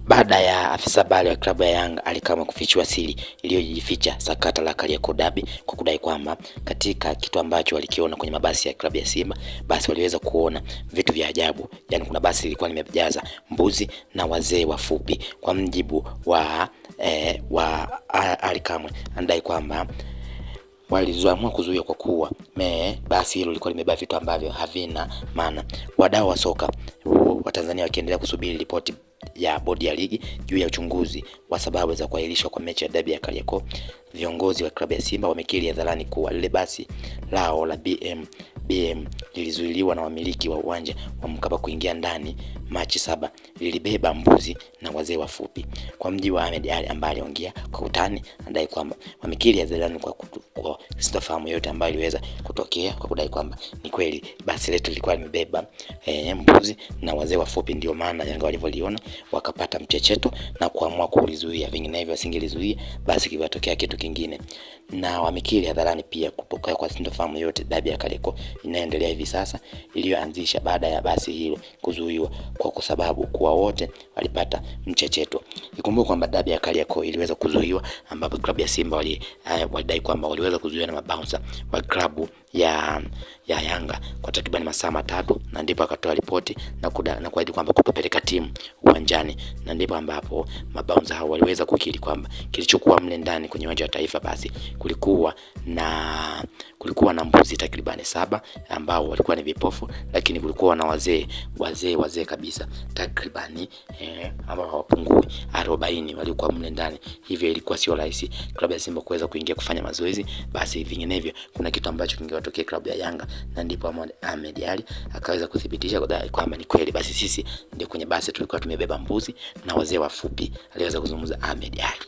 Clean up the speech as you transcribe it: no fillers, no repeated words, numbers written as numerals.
Baada ya afisa habari wa klabu ya Yanga Ally Kamwe kufichua siri iliyojificha sakata la Kariakoo Derby kwa kudai kwamba katika kitu ambacho walikiona kwenye mabasi ya klabu ya Simba, basi waliweza kuona vitu vya ajabu. Yani kuna basi lilikuwa limejaza mbuzi na wazee wafupi. Kwa mjibu wa Ally Kamwe, anadai kwamba walizoamua kuzuia kwa kuwa basi hilo lilikuwa limebeba vitu ambavyo havina maana. Wadau wa soka wa Tanzania wakiendelea kusubiri ripoti ya bodi ya ligi juu ya uchunguzi wa sababu za kuahirishwa kwa mechi ya derby ya Kariakoo, viongozi wa klabu ya Simba wamekiri hadharani kuwa lile basi lao la BM lilizuiliwa na wamiliki wa uwanja wa Mkapa kuingia ndani Machi 7. Lilibeba mbuzi na wazee wafupi. Kwa mjibu wa Ahmed Ally ambaye aliongea kwa utani, anadai kwamba wamekiri hadharani kwa sitofahamu yote ambayo iliweza kutokea, kwa kudai kwamba ni kweli basi letu lilikuwa limebeba mbuzi na wazee wafupi. Ndio maana Yanga walivyoliona wakapata mchecheto na kuamua kulizuia, vinginevyo asingelizuia basi kiwatokea kitu kingine. Na wamekiri hadharani pia kutoka kwa sintofahamu yote derby ya Kariakoo inaendelea hivi sasa, iliyoanzisha baada ya basi hilo kuzuiwa kwa sababu kuwa wote walipata mchecheto. Ikumbuke kwamba derby ya Kariakoo iliweza kuzuiwa ambapo klabu ya Simba walidai kwamba waliweza kuzuiwa na mabouncer wa klabu ya Yanga kwa takriban masaa 3, na ndipo akatoa ripoti na kuahidi kwamba kutopeleka timu uwanjani. Na ndipo ambapo mabouncer hao waliweza kukiri kwamba kilichokuwa mle ndani kwenye uwanja wa Taifa basi kulikuwa na mbuzi takriban 7 ambao walikuwa ni vipofu, lakini kulikuwa na wazee kabisa takriban ambao hawapungui 40 walikuwa mle ndani. Hivyo ilikuwa sio rahisi klabu ya Simba kuweza kuingia kufanya mazoezi, basi vinginevyo kuna kitu ambacho kingewatokea klabu ya Yanga. Na ndipo Ahmed Ally akaweza kudhibitisha kwamba ni kweli basi sisi ndio kwenye basi tulikuwa tumebeba mbuzi na wazee wafupi. Aliweza kuzungumza Ahmed Ally.